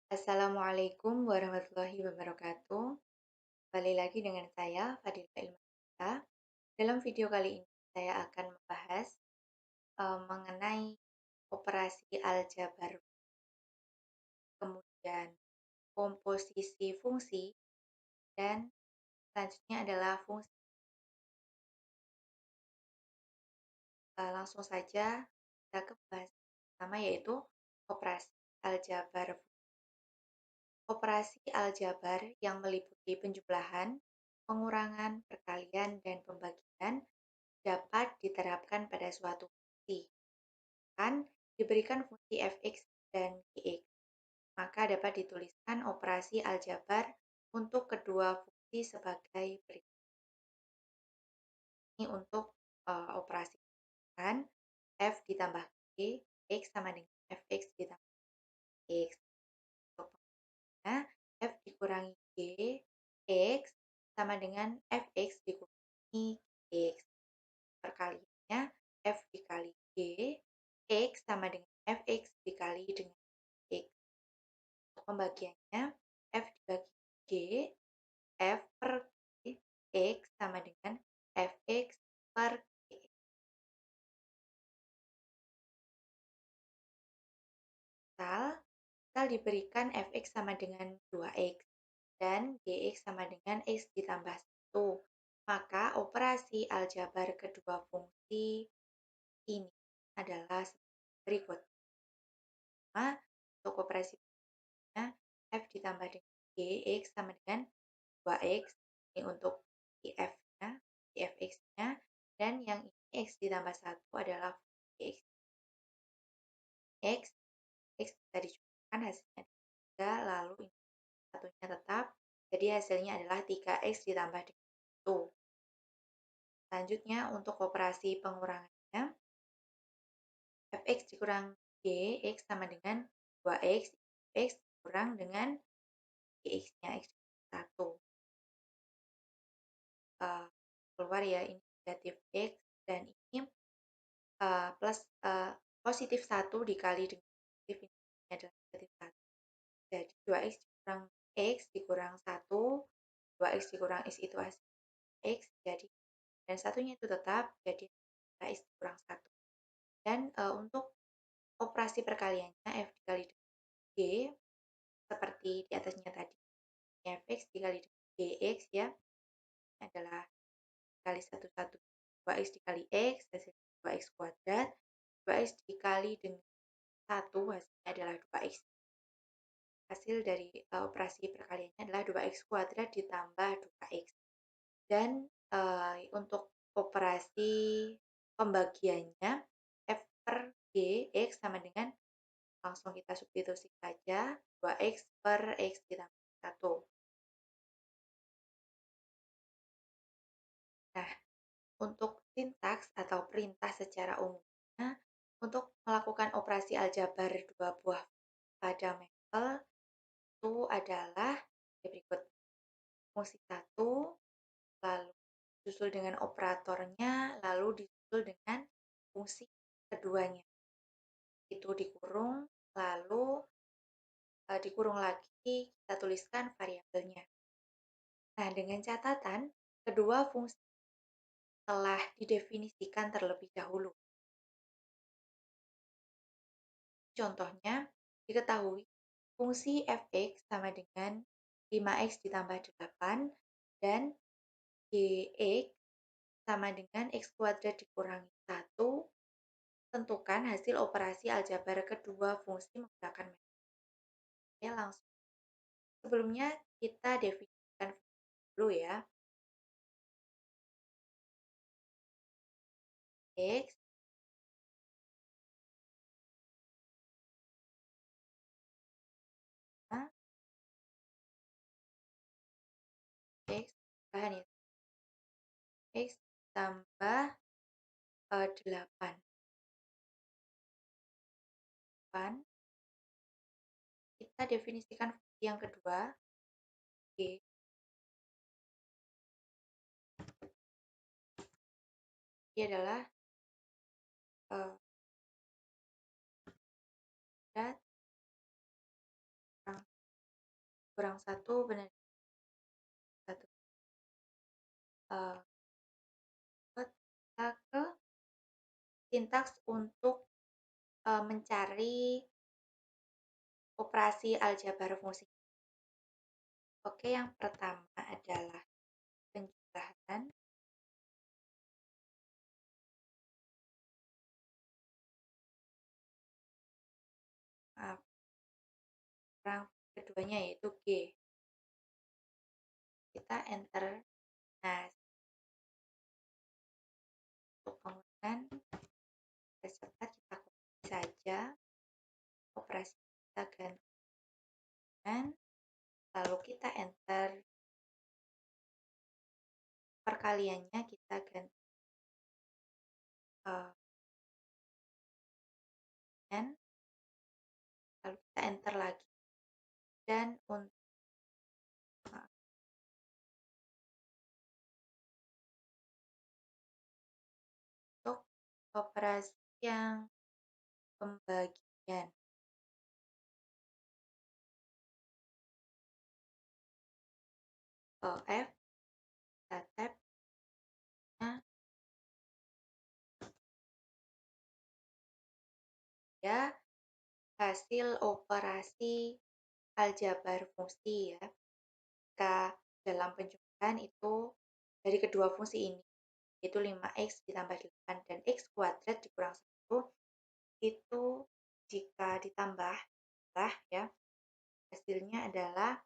Assalamualaikum warahmatullahi wabarakatuh. Kembali lagi dengan saya, Fadila Ilmanita. Dalam video kali ini, saya akan membahas mengenai operasi aljabar, kemudian komposisi fungsi, dan selanjutnya adalah fungsi. Langsung saja kita ke pembahasan pertama, yaitu operasi aljabar. Operasi aljabar yang meliputi penjumlahan, pengurangan, perkalian, dan pembagian dapat diterapkan pada suatu fungsi. Kan diberikan fungsi fx dan gx, maka dapat dituliskan operasi aljabar untuk kedua fungsi sebagai berikut. Ini untuk operasi kan f ditambah g, x sama dengan fx ditambah x. Untuk penggunaannya, f dikurangi g, x sama dengan fx dikurangi x. Perkaliannya f dikali g, x sama dengan fx dikali dengan x. Untuk pembagiannya, f dibagi g, f per g, x sama dengan fx per g. Misal diberikan fx sama dengan 2x dan gx sama dengan x ditambah 1. Maka operasi aljabar kedua fungsi ini adalah sebagai berikut. Untuk operasi f ditambah dengan gx sama dengan 2x, ini untuk df-nya, dfx-nya, dan yang ini x ditambah 1 adalah gx. X bisa dijumlahkan, hasilnya 3, lalu ini satunya tetap, jadi hasilnya adalah 3x ditambah dengan 1. Selanjutnya untuk operasi pengurangannya, fx dikurang gx sama dengan 2x, x kurang dengan gx-nya, x 1. Keluar ya, ini negatif x, dan ini plus positif 1 dikali dengan negatif, ini adalah negatif 1. Jadi 2x dikurang x dikurang 1, 2x dikurang x itu hasil x, jadi dan satunya itu tetap, jadi x dikurang 1. Dan untuk operasi perkaliannya, f dikali dengan g, seperti di atasnya tadi, fx dikali dengan gx ya, adalah dikali 1 2x dikali x, hasilnya 2x kuadrat, 2x dikali dengan 1, hasilnya adalah 2x. Hasil dari operasi perkaliannya adalah 2x kuadrat ditambah 2x. Dan untuk operasi pembagiannya, f per g, x sama dengan, langsung kita substitusi saja, 2x per x ditambah 1. Nah, untuk sintaks atau perintah secara umumnya, untuk melakukan operasi aljabar dua buah pada mapel itu adalah berikut. Fungsi 1, lalu disusul dengan operatornya, lalu disusul dengan fungsi keduanya. Itu dikurung, lalu dikurung lagi, kita tuliskan variabelnya. Nah, dengan catatan, kedua fungsi telah didefinisikan terlebih dahulu. Contohnya, diketahui fungsi fx sama dengan 5x ditambah 8 dan gx sama dengan x kuadrat dikurangi 1. Tentukan hasil operasi aljabar kedua fungsi menggunakan metode. Oke, langsung. Sebelumnya kita definisikan dulu ya. X nah, X bahan ya. X tambah 8. Kita definisikan fungsi yang kedua, G. Ini adalah berat kurang 1 benar 1. Eee, kita ke sintaks untuk, mencari operasi aljabar fungsi. Oke, yang pertama adalah penjumlahan. Maaf, yang keduanya yaitu G. Kita enter. Nah, untuk penggunaan cepat kita copy saja operasi kita gantikan, lalu kita enter perkaliannya kita ganti n, lalu kita enter lagi dan untuk operasi yang pembagian F kita tab ya hasil operasi aljabar fungsi ya. Jika dalam penjumlahan itu dari kedua fungsi ini yaitu 5x ditambah 8 dan x kuadrat dikurang 1 itu jika ditambah ya hasilnya adalah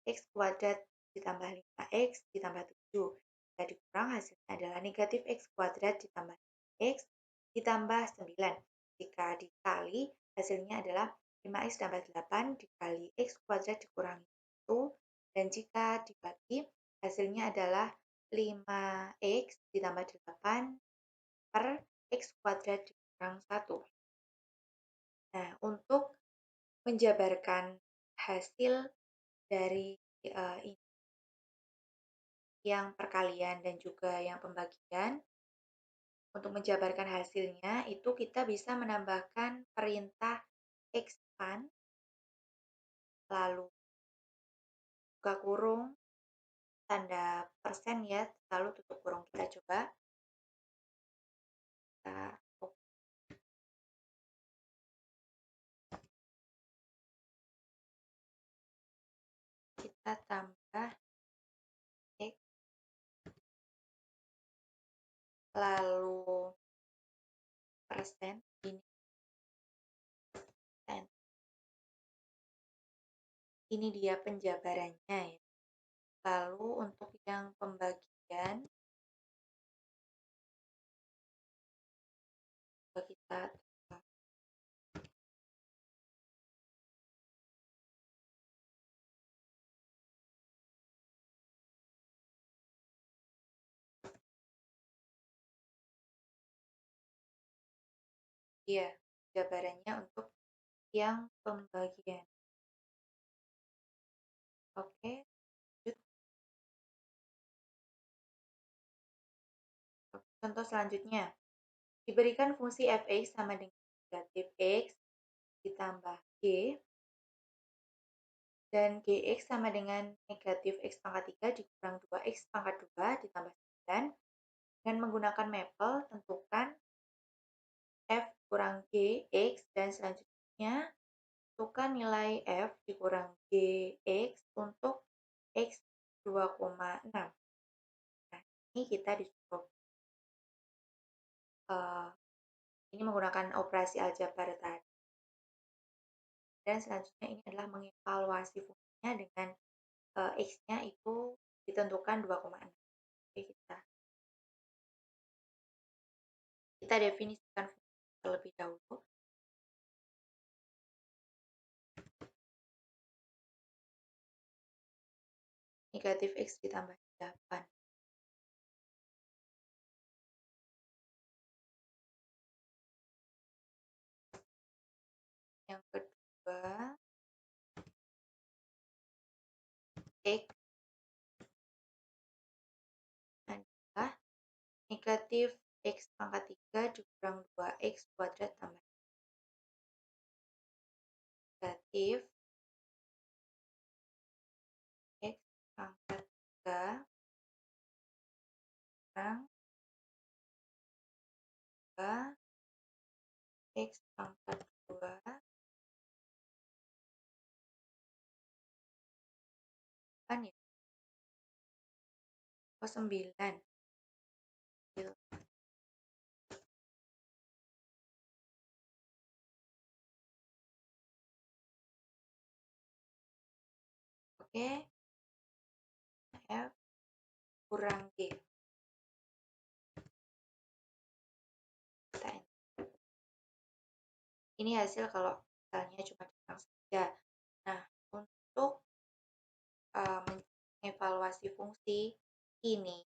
x kuadrat ditambah 5x ditambah 7. Jika dikurang hasilnya adalah negatif x kuadrat ditambah x ditambah 9. Jika dikali hasilnya adalah 5x tambah 8 dikali x kuadrat dikurangi 1. Dan jika dibagi hasilnya adalah 5x ditambah 8 per x kuadrat dikurang 1. Nah, untuk menjabarkan hasil dari yang perkalian dan juga yang pembagian, untuk menjabarkan hasilnya itu kita bisa menambahkan perintah expand, lalu buka kurung, tanda persen ya, lalu tutup kurung. Kita coba. Kita tambah X, lalu persen ini dia penjabarannya ya. Lalu untuk yang pembagian kita ya jabarannya untuk yang pembagian. Oke, lanjut. Contoh selanjutnya, diberikan fungsi f(x) sama dengan negatif x ditambah g dan gx sama dengan negatif x pangkat 3 dikurang 2x pangkat 2 ditambah 9. Dengan menggunakan mapel, tentukan f kurang gx dan selanjutnya tentukan nilai f dikurang gx untuk x 2,6. Nah, ini kita disuruh ini menggunakan operasi aljabar tadi. Dan selanjutnya ini adalah mengevaluasi fungsinya dengan x-nya itu ditentukan 2,6. Oke, kita definisikan fungsi terlebih dahulu. Negatif x ditambah 8. Yang kedua, x adalah negatif x pangkat 3 dikurang 2x kuadrat tambah negatif 8 ya? Oh 9. Oke, F kurang G. Kita ini hasil kalau misalnya cuma dibilang saja. Nah, untuk mengevaluasi fungsi ini,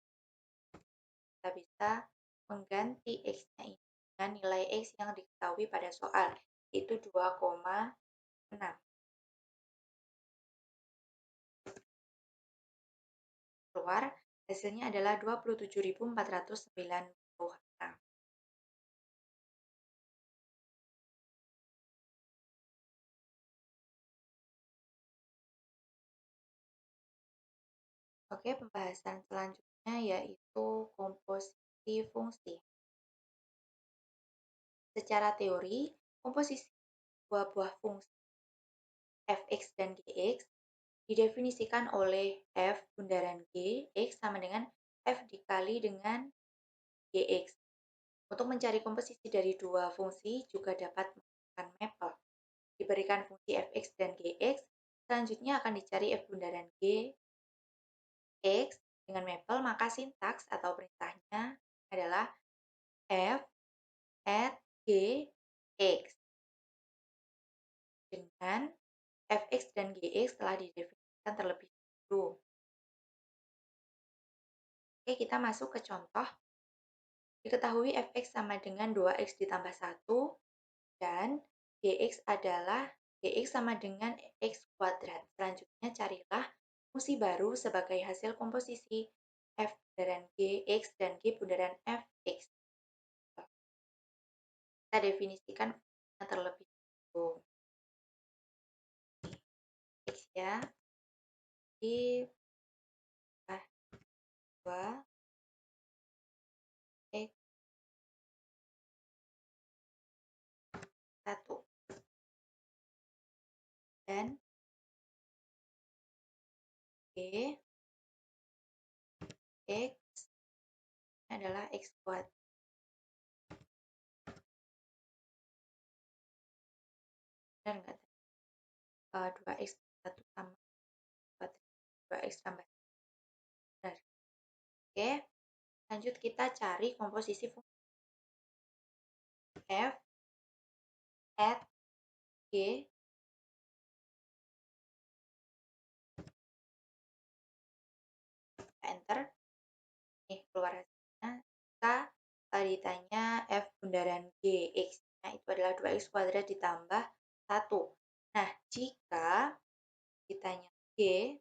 kita bisa mengganti X-nya ini dengan nilai X yang diketahui pada soal, yaitu 2,6. Keluar, hasilnya adalah 27.496. Oke, pembahasan selanjutnya yaitu komposisi fungsi. Secara teori, komposisi dua buah fungsi f(x) dan gx didefinisikan oleh f bundaran g, x sama dengan f dikali dengan gx. Untuk mencari komposisi dari dua fungsi juga dapat menggunakan mapel. Diberikan fungsi f(x) dan gx, selanjutnya akan dicari f bundaran g, x dengan mapel, maka sintaks atau perintahnya adalah f at g x dengan f(x) dan gx telah didefinisikan terlebih dahulu. Oke, kita masuk ke contoh. Diketahui f(x) sama dengan 2x ditambah 1 dan gx adalah gx sama dengan x kuadrat. Selanjutnya carilah fungsi baru sebagai hasil komposisi f bundaran gx dan g bundaran fx. Kita definisikan fungsinya terlebih dahulu. X ya, di 2 x 1 dan g x adalah x kuadrat. Benar nggak? 2x 1 tambah 2x tambah. Benar. Oke, lanjut kita cari komposisi fungsi f at g enter. Nih keluar hasilnya. Kita ditanya f bundaran gx nya itu adalah 2x kuadrat ditambah 1. Nah, jika ditanya g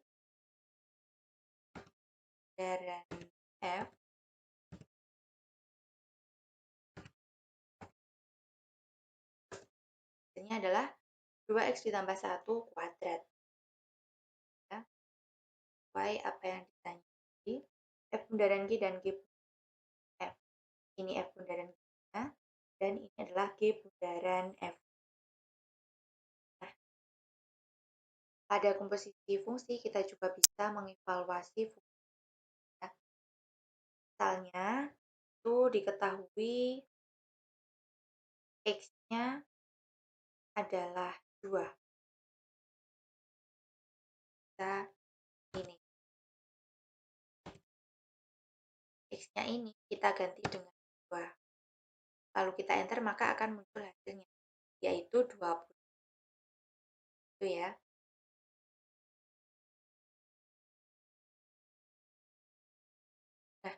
bundaran f hasilnya adalah 2x ditambah 1 kuadrat. Ya. Sesuai apa yang ditanya. F bundaran G dan G F. Ini F bundaran G-nya dan ini adalah G bundaran F. Nah, pada komposisi fungsi kita juga bisa mengevaluasi fungsi. Ya. Misalnya, itu diketahui X-nya adalah 2. Kita ini. X-nya ini kita ganti dengan 2. Lalu kita enter maka akan muncul hasilnya, yaitu 20. Itu ya. Nah,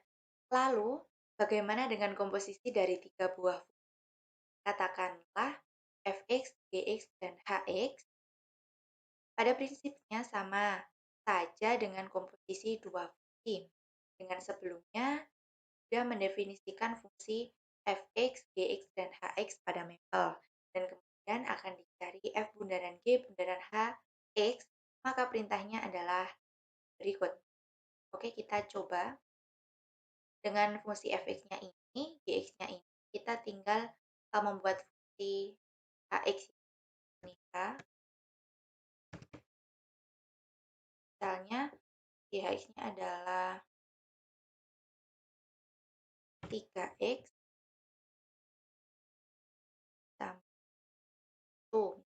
lalu bagaimana dengan komposisi dari 3 buah fungsi? Katakanlah fx, gx, dan hx. Pada prinsipnya sama saja dengan komposisi dua fungsi. Dengan sebelumnya, sudah mendefinisikan fungsi fx, gx, dan hx pada mapel. Dan kemudian akan dicari f bundaran g bundaran hx, maka perintahnya adalah berikut. Oke, kita coba. Dengan fungsi fx-nya ini, gx-nya ini, kita tinggal membuat fungsi hx ini. Misalnya X-nya adalah 3X tambah 1.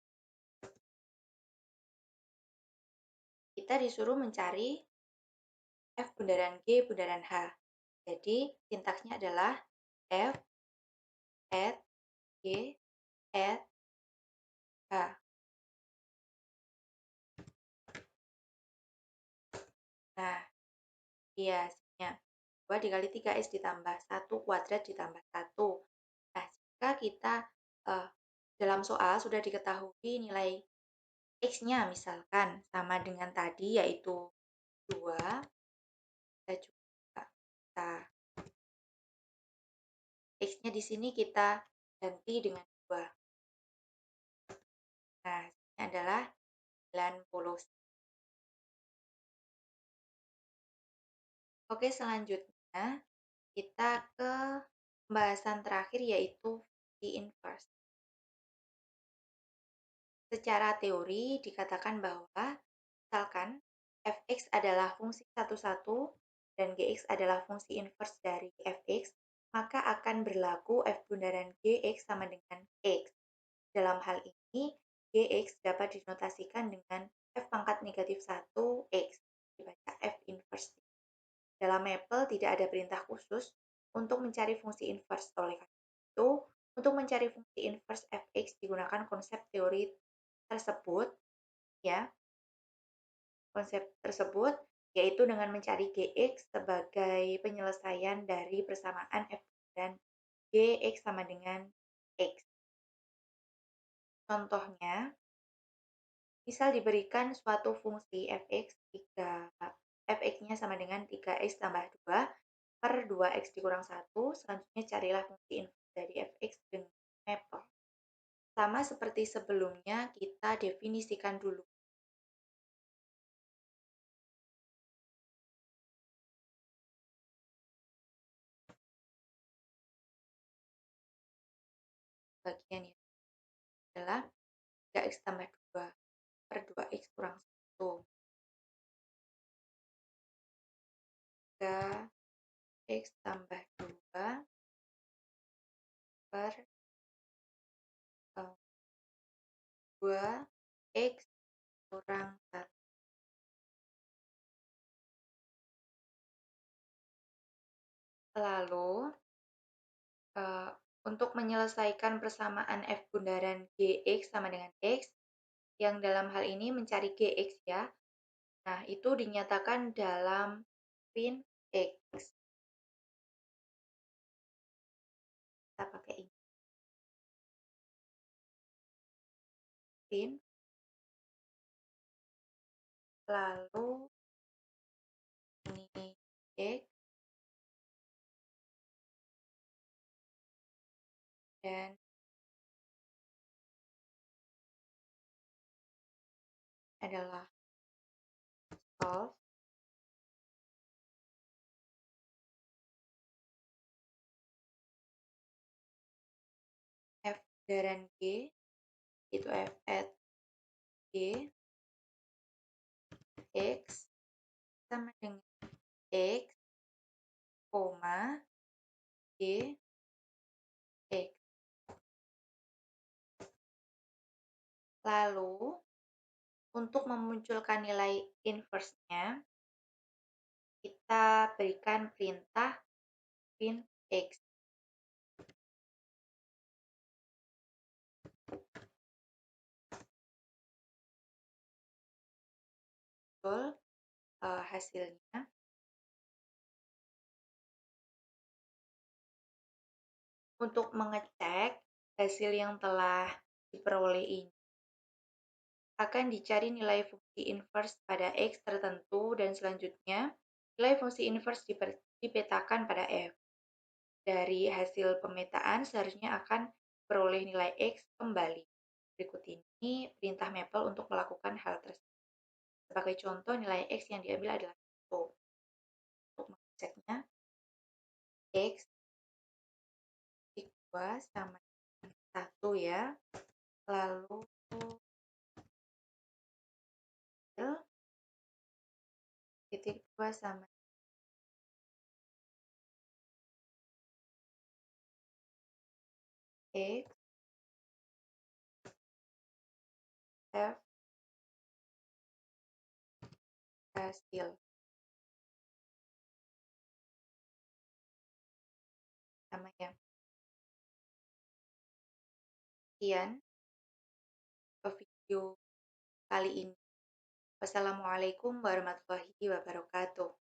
Kita disuruh mencari F bundaran G bundaran H. Jadi sintaksnya adalah F at G at H. Nah, biasanya 2 dikali 3X ditambah 1 kuadrat ditambah 1. Nah, jika kita dalam soal sudah diketahui nilai X-nya misalkan sama dengan tadi yaitu 2, kita juga kita X-nya di sini kita ganti dengan 2. Nah, ini adalah 90. Oke, selanjutnya kita ke pembahasan terakhir yaitu fungsi inverse. Secara teori dikatakan bahwa misalkan fx adalah fungsi satu-satu dan gx adalah fungsi inverse dari fx, maka akan berlaku f bundaran gx sama dengan x. Dalam hal ini, gx dapat dinotasikan dengan f pangkat negatif 1 x, dibaca f inverse. Dalam Maple tidak ada perintah khusus untuk mencari fungsi inverse. Oleh karena itu, untuk mencari fungsi inverse fx digunakan konsep teori tersebut, ya. Konsep tersebut yaitu dengan mencari gx sebagai penyelesaian dari persamaan f dan gx sama dengan x. Contohnya, misal diberikan suatu fungsi fx jika fx-nya sama dengan 3x tambah 2 per 2x dikurang 1, selanjutnya carilah fungsi inverse dari fx dengan maple. Sama seperti sebelumnya, kita definisikan dulu. Bagian ini adalah 3x tambah 2 per 2x kurang 1. 3x tambah 2 per 2x kurang 1. Lalu, untuk menyelesaikan persamaan f bundaran gx sama dengan x, yang dalam hal ini mencari gx ya. Nah, itu dinyatakan dalam fin x. Kita pakai ini. Fin. Lalu, ini x. Dan adalah solve f bundaran g itu f at g x sama dengan x, g x. Lalu untuk memunculkan nilai inverse-nya kita berikan perintah fin x. Betul, hasilnya. Untuk mengecek hasil yang telah diperoleh ini, akan dicari nilai fungsi inverse pada x tertentu dan selanjutnya nilai fungsi inverse dipetakan pada f. Dari hasil pemetaan seharusnya akan peroleh nilai x kembali. Berikut ini perintah Maple untuk melakukan hal tersebut. Sebagai contoh, nilai x yang diambil adalah 1. Untuk mengeceknya, x sama dengan 1 ya. Lalu titik 2 sama X, F, hasil. Sama ya. Sekian video kali ini. Wassalamualaikum warahmatullahi wabarakatuh.